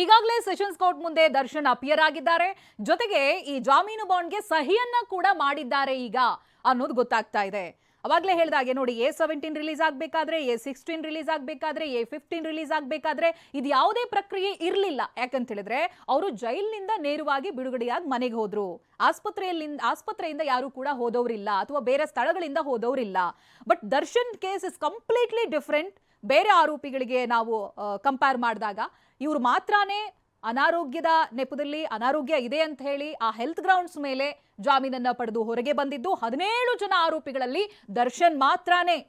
ಈಗಾಗಲೇ sessions court ಮುಂದೆ Darshan appear ಆಗಿದ್ದಾರೆ. ಜೊತೆಗೆ ಈ ಜಾಮೀನು ಬಾಂಡ್ಗೆ ಸಹಿಯನ್ನ ಕೂಡ ಮಾಡಿದ್ದಾರೆ ಈಗ ಅನ್ನೋದು ಗೊತ್ತಾಗ್ತಾ ಇದೆ. ಅವಾಗಲೇ ಹೇಳಿದಾಗೆ ನೋಡಿ, A17 ರಿಲೀಸ್ ಆಗಬೇಕಾದ್ರೆ, A16 ರಿಲೀಸ್ ಆಗಬೇಕಾದ್ರೆ, A15 ರಿಲೀಸ್ ಆಗಬೇಕಾದ್ರೆ ಇದು ಯಾವುದೇ ಪ್ರಕ್ರಿಯೆ ಇರಲಿಲ್ಲ. ಯಾಕಂತ ಹೇಳಿದ್ರೆ ಅವರು ಜೈಲಿನಿಂದ ನೇರವಾಗಿ ಬಿಡುಗಡೆಯಾಗಿ ಮನೆಗೆ ಹೋದ್ರು. ಆಸ್ಪತ್ರೆಯಿಂದ ಯಾರು ಕೂಡ ಹೋದವರಿಲ್ಲ ಅಥವಾ ಬೇರೆ ಸ್ಥಳಗಳಿಂದ ಹೋದವರಿಲ್ಲ. But Darshan case is completely different. ಬೇರೆ ಆರೋಪಿಗಳಿಗೆ ನಾವು ಕಂಪೇರ್ ಮಾಡಿದಾಗ ಇವರು ಮಾತ್ರನೇ ಅನಾರೋಗ್ಯದ ನೆಪದಲ್ಲಿ ಅನಾರೋಗ್ಯ ಇದೆ ಅಂತ ಹೇಳಿ ಆ ಹೆಲ್ತ್ ಗ್ರೌಂಡ್ಸ್ ಮೇಲೆ ಜಾಮೀನನ್ನ ಪಡೆದು ಹೊರಗೆ ಬಂದಿದ್ದು 17 ಜನ ಆರೋಪಿಗಳಲ್ಲಿ ದರ್ಶನ್ ಮಾತ್ರನೇ.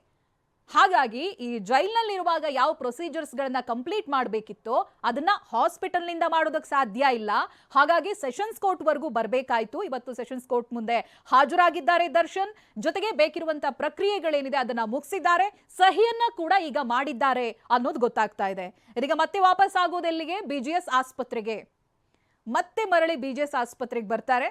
ಹಾಗಾಗಿ ಈ ಜೈಲ್ನಲ್ಲಿರುವಾಗ ಯಾವ ಪ್ರೊಸೀಜರ್ಸ್ಗಳನ್ನ ಕಂಪ್ಲೀಟ್ ಮಾಡಬೇಕಿತ್ತೋ ಅದನ್ನ ಹಾಸ್ಪಿಟಲ್ನಿಂದ ಮಾಡೋದಕ್ಕೆ ಸಾಧ್ಯ ಇಲ್ಲ. ಹಾಗಾಗಿ ಸೆಷನ್ಸ್ ಕೋರ್ಟ್ ವರೆಗೂ ಬರಬೇಕಾಯ್ತು. ಇವತ್ತು ಸೆಷನ್ಸ್ ಕೋರ್ಟ್ ಮುಂದೆ ಹಾಜರಾಗಿದ್ದಾರೆ ದರ್ಶನ್. ಜೊತೆಗೆ ಬೇಕಿರುವಂತ ಪ್ರಕ್ರಿಯೆಗಳೇನಿದೆ ಅದನ್ನ ಮುಗಿಸಿದ್ದಾರೆ, ಸಹಿಯನ್ನ ಕೂಡ ಈಗ ಮಾಡಿದ್ದಾರೆ ಅನ್ನೋದು ಗೊತ್ತಾಗ್ತಾ ಇದೆ. ಇದೀಗ ಮತ್ತೆ ವಾಪಸ್ ಆಗೋದೆಲ್ಲಿಗೆ? BGS ಆಸ್ಪತ್ರೆಗೆ ಮತ್ತೆ ಮರಳಿ BGS ಆಸ್ಪತ್ರೆಗೆ ಬರ್ತಾರೆ.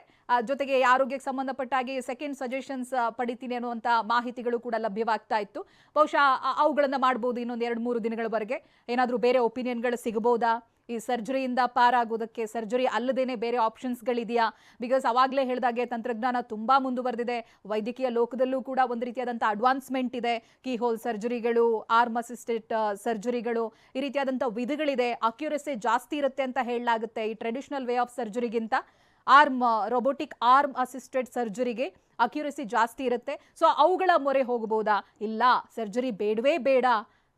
ಜೊತೆಗೆ ಆರೋಗ್ಯಕ್ಕೆ ಸಂಬಂಧಪಟ್ಟ ಹಾಗೆ ಸೆಕೆಂಡ್ ಸಜೆಷನ್ಸ್ ಪಡಿತೀನಿ ಅನ್ನುವಂಥ ಮಾಹಿತಿಗಳು ಕೂಡ ಲಭ್ಯವಾಗ್ತಾ ಇತ್ತು. ಬಹುಶಃ ಅವುಗಳನ್ನು ಮಾಡ್ಬೋದು ಇನ್ನೊಂದು 2-3 ದಿನಗಳವರೆಗೆ. ಏನಾದರೂ ಬೇರೆ ಒಪಿನಿಯನ್ಗಳು ಸಿಗಬಹುದಾ? ಈ ಸರ್ಜರಿಯಿಂದ ಪಾರಾಗೋದಕ್ಕೆ ಸರ್ಜರಿ ಅಲ್ಲದೇನೆ ಬೇರೆ ಆಪ್ಷನ್ಸ್ಗಳಿದೆಯಾ? ಬಿಕಾಸ್ ಅವಾಗಲೇ ಹೇಳಿದಾಗೆ ತಂತ್ರಜ್ಞಾನ ತುಂಬ ಮುಂದುವರೆದಿದೆ. ವೈದ್ಯಕೀಯ ಲೋಕದಲ್ಲೂ ಕೂಡ ಒಂದು ರೀತಿಯಾದಂಥ ಅಡ್ವಾನ್ಸ್ಮೆಂಟ್ ಇದೆ. ಕೀ ಹೋಲ್ ಸರ್ಜರಿಗಳು, ಆರ್ಮ್ ಅಸಿಸ್ಟೆಡ್ ಸರ್ಜರಿಗಳು, ಈ ರೀತಿಯಾದಂಥ ವಿಧಿಗಳಿದೆ. ಅಕ್ಯುರಸಿ ಜಾಸ್ತಿ ಇರುತ್ತೆ ಅಂತ ಹೇಳಲಾಗುತ್ತೆ ಈ ಟ್ರೆಡಿಷನಲ್ ವೇ ಆಫ್ ಸರ್ಜರಿಗಿಂತ. ರೋಬೋಟಿಕ್ ಆರ್ಮ್ ಅಸಿಸ್ಟೆಡ್ ಸರ್ಜರಿಗೆ ಅಕ್ಯುರಸಿ ಜಾಸ್ತಿ ಇರುತ್ತೆ. ಸೊ ಅವುಗಳ ಮೊರೆ ಹೋಗಬಹುದಾ? ಇಲ್ಲ, ಸರ್ಜರಿ ಬೇಡವೇ ಬೇಡ,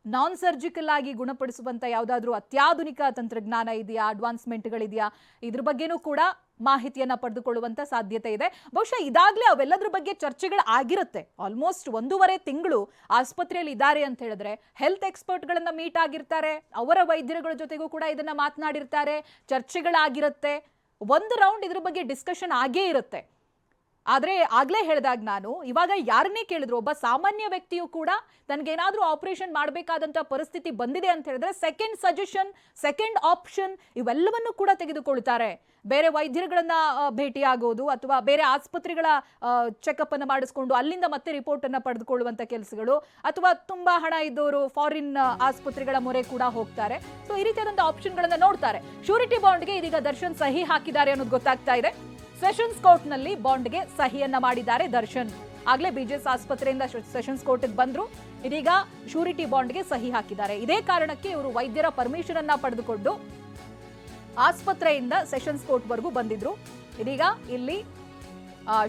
ನಾನ್ ಸರ್ಜಿಕಲ್ ಆಗಿ ಗುಣಪಡಿಸುವಂತ ಯಾವುದಾದ್ರೂ ಅತ್ಯಾಧುನಿಕ ತಂತ್ರಜ್ಞಾನ ಇದೆಯಾ, ಅಡ್ವಾನ್ಸ್ಮೆಂಟ್ಗಳಿದೆಯಾ, ಇದ್ರ ಬಗ್ಗೆನೂ ಕೂಡ ಮಾಹಿತಿಯನ್ನ ಪಡೆದುಕೊಳ್ಳುವಂತ ಸಾಧ್ಯತೆ ಇದೆ. ಬಹುಶಃ ಇದಾಗಲೇ ಅವೆಲ್ಲದ್ರ ಬಗ್ಗೆ ಚರ್ಚೆಗಳು ಆಗಿರುತ್ತೆ. ಆಲ್ಮೋಸ್ಟ್ 1.5 ತಿಂಗಳು ಆಸ್ಪತ್ರೆಯಲ್ಲಿ ಇದ್ದಾರೆ ಅಂತ ಹೇಳಿದ್ರೆ ಹೆಲ್ತ್ ಎಕ್ಸ್ಪರ್ಟ್ಗಳನ್ನ ಮೀಟ್ ಆಗಿರ್ತಾರೆ, ಅವರ ವೈದ್ಯರುಗಳ ಜೊತೆಗೂ ಕೂಡ ಇದನ್ನ ಮಾತನಾಡಿರ್ತಾರೆ, ಚರ್ಚೆಗಳಾಗಿರುತ್ತೆ. ಒಂದು ರೌಂಡ್ ಇದ್ರ ಬಗ್ಗೆ ಡಿಸ್ಕಷನ್ ಆಗೇ ಇರುತ್ತೆ. ಆದರೆ ಆಗಲೇ ಹೇಳಿದಾಗ ನಾನು ಇವಾಗ ಯಾರನ್ನೇ ಕೇಳಿದ್ರು, ಒಬ್ಬ ಸಾಮಾನ್ಯ ವ್ಯಕ್ತಿಯು ಕೂಡ ತನಗೇನಾದರೂ ಆಪರೇಷನ್ ಮಾಡಬೇಕಾದಂಥ ಪರಿಸ್ಥಿತಿ ಬಂದಿದೆ ಅಂತ ಹೇಳಿದ್ರೆ ಸೆಕೆಂಡ್ ಸಜೆಷನ್, ಸೆಕೆಂಡ್ ಆಪ್ಷನ್ ಇವೆಲ್ಲವನ್ನು ಕೂಡ ತೆಗೆದುಕೊಳ್ತಾರೆ. ಬೇರೆ ವೈದ್ಯರುಗಳನ್ನ ಭೇಟಿಯಾಗೋದು ಅಥವಾ ಬೇರೆ ಆಸ್ಪತ್ರೆಗಳ ಚೆಕಪ್ ಅನ್ನು ಮಾಡಿಸ್ಕೊಂಡು ಅಲ್ಲಿಂದ ಮತ್ತೆ ರಿಪೋರ್ಟ್ ಅನ್ನು ಪಡೆದುಕೊಳ್ಳುವಂಥ ಕೆಲಸಗಳು, ಅಥವಾ ತುಂಬಾ ಹಣ ಇದ್ದವರು ಫಾರಿನ್ ಆಸ್ಪತ್ರೆಗಳ ಮೊರೆ ಕೂಡ ಹೋಗ್ತಾರೆ. ಸೊ ಈ ರೀತಿಯಾದಂಥ ಆಪ್ಷನ್ಗಳನ್ನ ನೋಡ್ತಾರೆ. ಶ್ಯೂರಿಟಿ ಬಾಂಡ್ಗೆ ಇದೀಗ ದರ್ಶನ್ ಸಹಿ ಹಾಕಿದ್ದಾರೆ ಅನ್ನೋದು ಗೊತ್ತಾಗ್ತಾ ಇದೆ. ಸೆಷನ್ಸ್ ಕೋರ್ಟ್ ನಲ್ಲಿ ಬಾಂಡ್ಗೆ ಸಹಿಯನ್ನ ಮಾಡಿದ್ದಾರೆ ದರ್ಶನ್. ಆಗ್ಲೇ BGS ಆಸ್ಪತ್ರೆಯಿಂದ ಸೆಷನ್ಸ್ ಕೋರ್ಟ್ಗೆ ಬಂದ್ರು, ಇದೀಗ ಶ್ಯೂರಿಟಿ ಬಾಂಡ್ಗೆ ಸಹಿ ಹಾಕಿದ್ದಾರೆ. ಇದೇ ಕಾರಣಕ್ಕೆ ಇವರು ವೈದ್ಯರ ಪರ್ಮಿಷನ್ ಅನ್ನ ಪಡೆದುಕೊಂಡು ಆಸ್ಪತ್ರೆಯಿಂದ ಸೆಷನ್ಸ್ ಕೋರ್ಟ್ ವರೆಗೂ ಬಂದಿದ್ರು. ಇದೀಗ ಇಲ್ಲಿ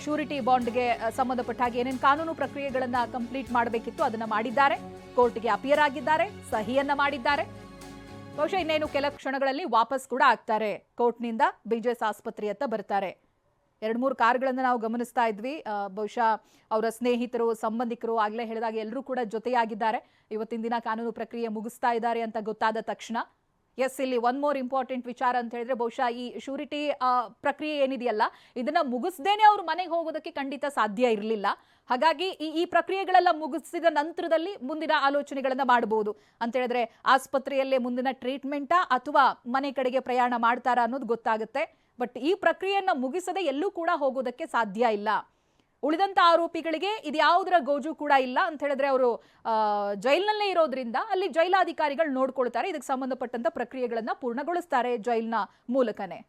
ಶ್ಯೂರಿಟಿ ಬಾಂಡ್ಗೆ ಸಂಬಂಧಪಟ್ಟ ಹಾಗೆ ಏನೇನು ಕಾನೂನು ಪ್ರಕ್ರಿಯೆಗಳನ್ನ ಕಂಪ್ಲೀಟ್ ಮಾಡಬೇಕಿತ್ತು ಅದನ್ನ ಮಾಡಿದ್ದಾರೆ. ಕೋರ್ಟ್ಗೆ ಅಪಿಯರ್ ಆಗಿದ್ದಾರೆ, ಸಹಿಯನ್ನ ಮಾಡಿದ್ದಾರೆ. ಬಹುಶಃ ಇನ್ನೇನು ಕೆಲ ಕ್ಷಣಗಳಲ್ಲಿ ವಾಪಸ್ ಕೂಡ ಆಗ್ತಾರೆ. ಕೋರ್ಟ್ನಿಂದ BGS ಆಸ್ಪತ್ರೆಯತ್ತ ಬರ್ತಾರೆ. 2-3 ಕಾರ್ಗಳನ್ನು ನಾವು ಗಮನಿಸ್ತಾ ಇದ್ವಿ. ಬಹುಶಃ ಅವರ ಸ್ನೇಹಿತರು, ಸಂಬಂಧಿಕರು ಆಗಲೇ ಹೇಳಿದಾಗ ಎಲ್ಲರೂ ಕೂಡ ಜೊತೆಯಾಗಿದ್ದಾರೆ. ಇವತ್ತಿನ ದಿನ ಕಾನೂನು ಪ್ರಕ್ರಿಯೆ ಮುಗಿಸ್ತಾ ಇದ್ದಾರೆ ಅಂತ ಗೊತ್ತಾದ ತಕ್ಷಣ ಇಲ್ಲಿ ಒನ್ ಮೋರ್ ಇಂಪಾರ್ಟೆಂಟ್ ವಿಚಾರ ಅಂತ ಹೇಳಿದ್ರೆ, ಬಹುಶಃ ಈ ಶ್ಯೂರಿಟಿ ಪ್ರಕ್ರಿಯೆ ಏನಿದೆಯಲ್ಲ ಇದನ್ನ ಮುಗಿಸ್ದೇನೆ ಅವ್ರು ಮನೆಗೆ ಹೋಗೋದಕ್ಕೆ ಖಂಡಿತ ಸಾಧ್ಯ ಇರಲಿಲ್ಲ. ಹಾಗಾಗಿ ಈ ಪ್ರಕ್ರಿಯೆಗಳೆಲ್ಲ ಮುಗಿಸಿದ ನಂತರದಲ್ಲಿ ಮುಂದಿನ ಆಲೋಚನೆಗಳನ್ನ ಮಾಡಬಹುದು ಅಂತ ಹೇಳಿದ್ರೆ ಆಸ್ಪತ್ರೆಯಲ್ಲೇ ಮುಂದಿನ ಟ್ರೀಟ್ಮೆಂಟಾ ಅಥವಾ ಮನೆ ಕಡೆಗೆ ಪ್ರಯಾಣ ಮಾಡ್ತಾರಾ ಅನ್ನೋದು ಗೊತ್ತಾಗುತ್ತೆ. ಬಟ್ ಈ ಪ್ರಕ್ರಿಯೆಯನ್ನ ಮುಗಿಸದೆ ಎಲ್ಲೂ ಕೂಡ ಹೋಗೋದಕ್ಕೆ ಸಾಧ್ಯ ಇಲ್ಲ. ಉಳಿದಂತ ಆರೋಪಿಗಳಿಗೆ ಇದ್ಯಾವುದರ ಗೋಜು ಕೂಡ ಇಲ್ಲ ಅಂತ ಹೇಳಿದ್ರೆ ಅವರು ಜೈಲ್ನಲ್ಲೇ ಇರೋದ್ರಿಂದ ಅಲ್ಲಿ ಜೈಲಾಧಿಕಾರಿಗಳು ನೋಡ್ಕೊಳ್ತಾರೆ. ಇದಕ್ಕೆ ಸಂಬಂಧಪಟ್ಟಂತ ಪ್ರಕ್ರಿಯೆಗಳನ್ನ ಪೂರ್ಣಗೊಳಿಸ್ತಾರೆ ಜೈಲ್ನ ಮೂಲಕನೇ.